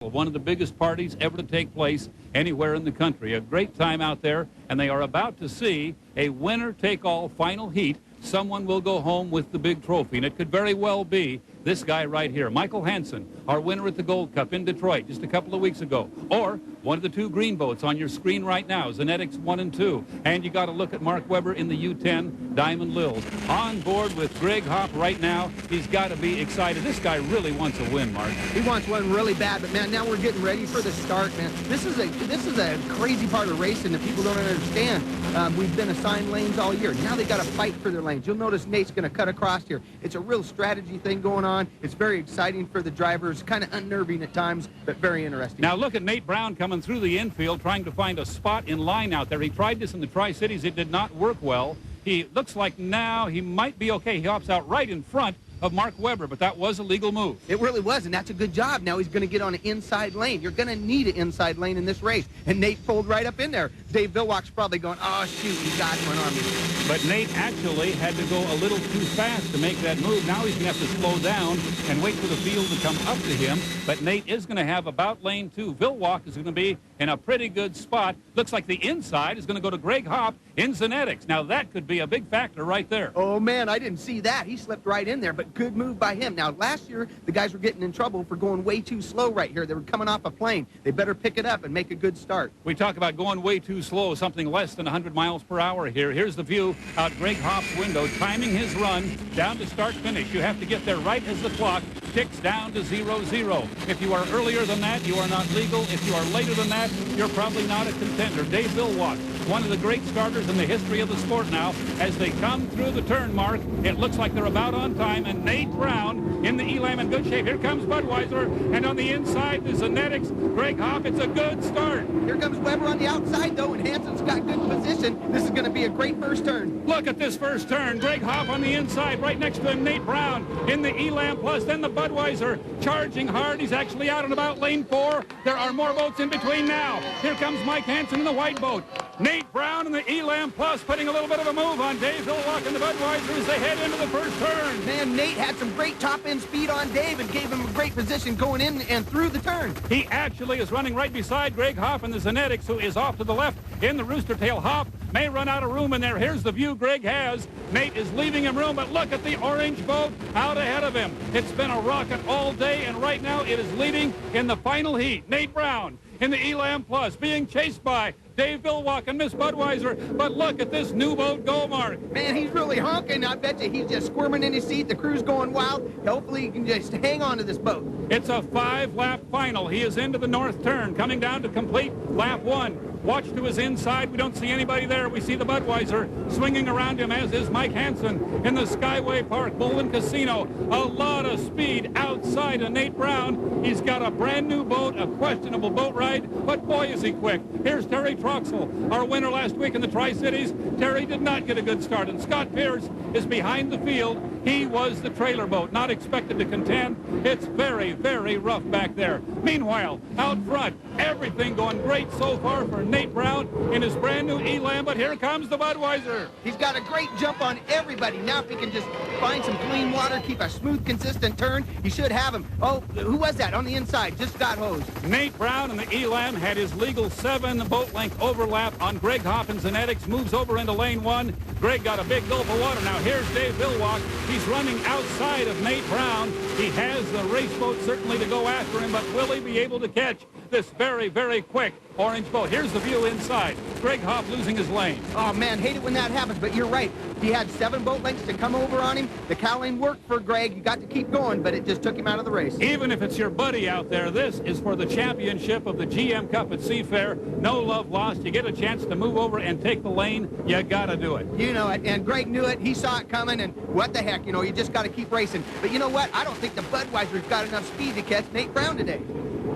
One of the biggest parties ever to take place anywhere in the country. A great time out there, and they are about to see a winner-take-all final heat. Someone will go home with the big trophy, and it could very well be this guy right here, Michael Hansen, our winner at the Gold Cup in Detroit just a couple of weeks ago. Or one of the two green boats on your screen right now, Zenetics 1 and 2. And you got to look at Mark Webber in the U10 Diamond Lils. On board with Greg Hopp right now. He's got to be excited. This guy really wants a win, Mark. He wants one really bad, but man, now we're getting ready for the start, man. This is a crazy part of racing that people don't understand. We've been assigned lanes all year. Now they got to fight for their lanes. You'll notice Nate's going to cut across here. It's a real strategy thing going on. It's very exciting for the drivers, kind of unnerving at times, but very interesting. Now look at Nate Brown coming through the infield, trying to find a spot in line out there. He tried this in the Tri-Cities. It did not work well. He looks like now he might be okay. He hops out right in front of Mark Webber, but that was a legal move. It really was, and that's a good job. Now he's going to get on an inside lane. You're going to need an inside lane in this race, and Nate pulled right up in there. Dave Villwock's probably going, oh, shoot, he got one on me. But Nate actually had to go a little too fast to make that move. Now he's going to have to slow down and wait for the field to come up to him, but Nate is going to have about lane 2. Villwock is going to be in a pretty good spot. Looks like the inside is going to go to Greg Hopp in Zenetics. Now that could be a big factor right there. Oh, man, I didn't see that. He slipped right in there, but good move by him. Now, last year, the guys were getting in trouble for going way too slow right here. They were coming off a plane. They better pick it up and make a good start. We talk about going way too slow, something less than 100 miles per hour here. Here's the view out Greg Hopp's window, timing his run down to start-finish. You have to get there right as the clock ticks down to 0-0. If you are earlier than that, you are not legal. If you are later than that, you're probably not a contender. Dave Villwock, one of the great starters in the history of the sport now. As they come through the turn mark, it looks like they're about on time, and Nate Brown in the Elam in good shape. Here comes Budweiser, and on the inside, the Zenetics, Greg Hopp. It's a good start. Here comes Webber on the outside, though, and Hansen's got good position. This is going to be a great first turn. Look at this first turn. Greg Hopp on the inside, right next to him, Nate Brown in the Elam Plus, then the Budweiser charging hard. He's actually out in about lane 4. There are more boats in between now. Here comes Mike Hansen in the white boat. Nate Brown in the Elam Plus putting a little bit of a move on Dave Villwock and the Budweiser as they head into the first turn. Man, Nate had some great top-end speed on Dave and gave him a great position going in and through the turn. He actually is running right beside Greg Hopp in the Zenetics, who is off to the left in the Rooster Tail. Hopp may run out of room in there. Here's the view Greg has. Nate is leaving him room, but look at the orange boat out ahead of him. It's been a rocket all day, and right now it is leading in the final heat. Nate Brown in the Elam Plus being chased by Dave Villwock and Miss Budweiser. But look at this new boat go, Mark. Man, he's really honking. I bet you he's just squirming in his seat. The crew's going wild. Hopefully he can just hang on to this boat. It's a 5-lap final. He is into the north turn, coming down to complete lap 1. Watch to his inside. We don't see anybody there. We see the Budweiser swinging around him, as is Mike Hansen in the Skyway Park Bowling Casino. A lot of speed outside of Nate Brown. He's got a brand new boat, a questionable boat ride, but boy is he quick. Here's Terry Troxel, our winner last week in the Tri-Cities. Terry did not get a good start, and Scott Pierce is behind the field. He was the trailer boat, not expected to contend. It's very, very rough back there. Meanwhile, out front, everything going great so far for Nate Brown in his brand new Elam, but here comes the Budweiser. He's got a great jump on everybody. Now if he can just find some clean water, keep a smooth, consistent turn, he should have him. Oh, who was that on the inside? Just got hosed. Nate Brown in the Elam had his legal 7 boat length overlap on Greg Hopp and Zenetics, moves over into lane 1. Greg got a big gulp of water. Now here's Dave Villwock. He's running outside of Nate Brown. He has the race boat certainly to go after him, but will he be able to catch this very, very quick orange boat? Here's the view inside. Greg Hopp losing his lane. Oh, man, hate it when that happens, but you're right. He had 7 boat lengths to come over on him. The cow lane worked for Greg. You got to keep going, but it just took him out of the race. Even if it's your buddy out there, this is for the championship of the GM Cup at Seafair. No love lost. You get a chance to move over and take the lane. You got to do it. You know it, and Greg knew it. He saw it coming, and what the heck, you just got to keep racing. But you know what? I don't think the Budweiser's got enough speed to catch Nate Brown today.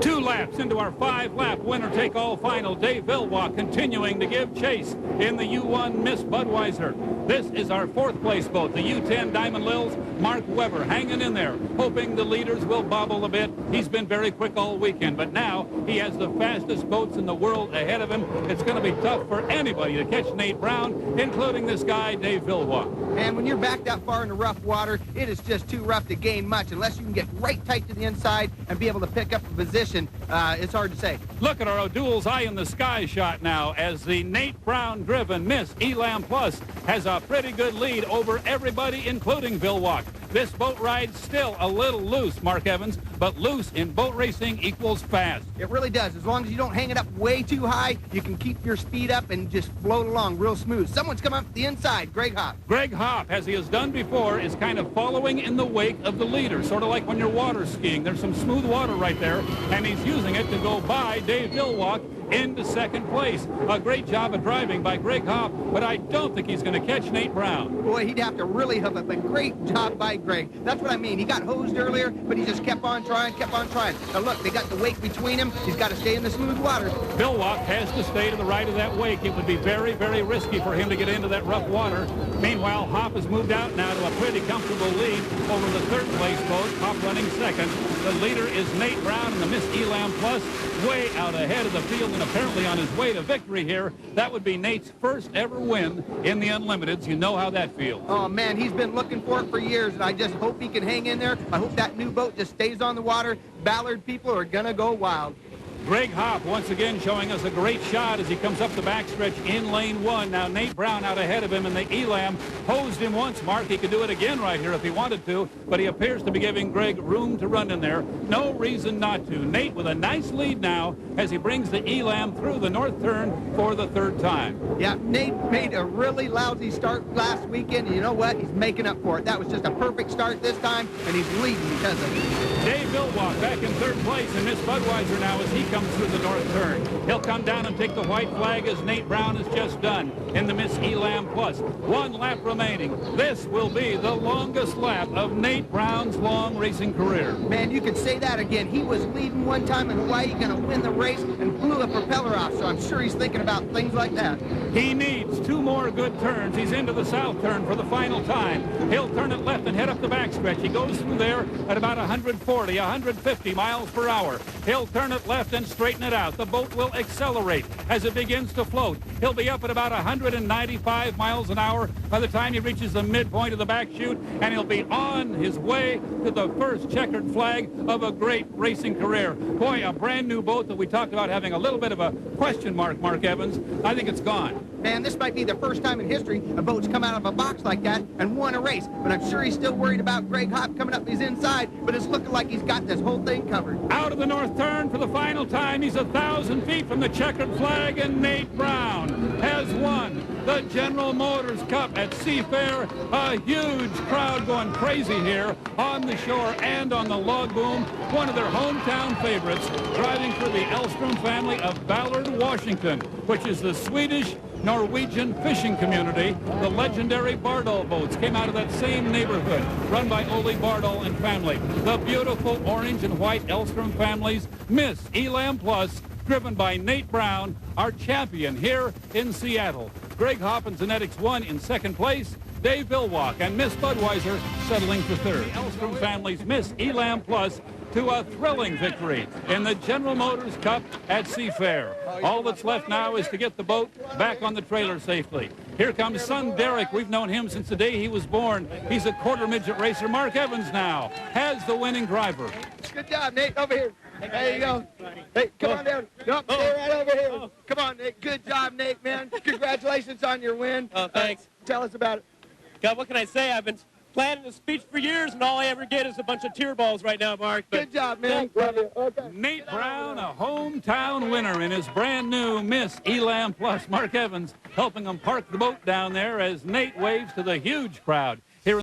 2 laps into our 5-lap winner-take-all final. Dave Villwock continuing to give chase in the U1 Miss Budweiser. This is our 4th place boat, the U10 Diamond Lils. Mark Webber hanging in there, hoping the leaders will bobble a bit. He's been very quick all weekend, but now he has the fastest boats in the world ahead of him. It's going to be tough for anybody to catch Nate Brown, including this guy, Dave Villwock. And when you're back that far in the rough water, it is just too rough to gain much unless you can get right tight to the inside and be able to pick up a position. competition, it's hard to say. Look at our O'Doul's eye in the sky shot now as the Nate Brown-driven Miss Elam Plus has a pretty good lead over everybody, including Bill Walk. This boat ride's still a little loose, Mark Evans, but loose in boat racing equals fast. It really does. As long as you don't hang it up way too high, you can keep your speed up and just float along real smooth. Someone's coming up the inside, Greg Hopp. Greg Hopp, as he has done before, is kind of following in the wake of the leader, sort of like when you're water skiing. There's some smooth water right there, and he's using it to go by Dave Billwalk into second place. A great job of driving by Greg Hopp, but I don't think he's going to catch Nate Brown. Boy, he'd have to really hoof it, but great job by Greg. That's what I mean. He got hosed earlier, but he just kept on trying, kept on trying. Now look, they got the wake between him. He's got to stay in the smooth water. Billwalk has to stay to the right of that wake. It would be very, very risky for him to get into that rough water. Meanwhile, Hopp has moved out now to a pretty comfortable lead over the third place boat. Hopp running second. The leader is Nate Brown and the Miss Elam Plus, way out ahead of the field and apparently on his way to victory here. That would be Nate's first ever win in the Unlimiteds. You know how that feels. Oh, man, he's been looking for it for years, and I just hope he can hang in there. I hope that new boat just stays on the water. Ballard people are going to go wild. Greg Hopp once again showing us a great shot as he comes up the backstretch in lane one. Now Nate Brown out ahead of him, and the Elam hosed him once, Mark. He could do it again right here if he wanted to, but he appears to be giving Greg room to run in there. No reason not to. Nate with a nice lead now as he brings the Elam through the north turn for the third time. Yeah, Nate made a really lousy start last weekend, and you know what? He's making up for it. That was just a perfect start this time, and he's leading because of it. Dave Billwalk back in third place, and Miss Budweiser now as he comes through the north turn. He'll come down and take the white flag as Nate Brown has just done in the Miss Elam Plus. One lap remaining. This will be the longest lap of Nate Brown's long racing career. Man, you could say that again. He was leading one time in Hawaii, going to win the race, and blew a propeller off, so I'm sure he's thinking about things like that. He needs two more good turns. He's into the south turn for the final time. He'll turn it left and head up the backstretch. He goes through there at about 140, 150 miles per hour. He'll turn it left and straighten it out. The boat will accelerate as it begins to float. He'll be up at about 195 miles an hour by the time he reaches the midpoint of the back chute, and he'll be on his way to the first checkered flag of a great racing career. Boy, a brand new boat that we talked about having a little bit of a question mark, Mark Evans. I think it's gone. Man, this might be the first time in history a boat's come out of a box like that and won a race. But I'm sure he's still worried about Greg Hopp coming up his inside, but it's looking like he's got this whole thing covered. Out of the north turn for the final time. He's 1,000 feet from the checkered flag, and Nate Brown has won the General Motors Cup at Seafair. A huge crowd going crazy here on the shore and on the log boom. One of their hometown favorites, driving for the Elstrom family of Ballard, Washington, which is the Swedish Norwegian fishing community. The legendary Bardol boats came out of that same neighborhood, run by Ole Bardol and family. The beautiful orange and white Elstrom families, Miss Elam Plus, driven by Nate Brown, our champion here in Seattle. Greg Hopp and Zenetics won in second place. Dave Billwalk and Miss Budweiser settling for third. Elstrom family's Miss Elam Plus to a thrilling victory in the General Motors Cup at Seafair. All that's left now is to get the boat back on the trailer safely. Here comes son Derek. We've known him since the day he was born. He's a quarter midget racer. Mark Evans now has the winning driver. Good job, Nate. Over here. There you go. Hey, come on down. Nope, stay right over here. Come on, Nate. Good job, Nate, man. Congratulations on your win. Oh, thanks. Tell us about it. God, what can I say? I've been planning a speech for years, and all I ever get is a bunch of tear balls right now, Mark. But good job, man. Okay. Nate Brown, a hometown winner in his brand new Miss Elam Plus. Mark Evans helping him park the boat down there as Nate waves to the huge crowd.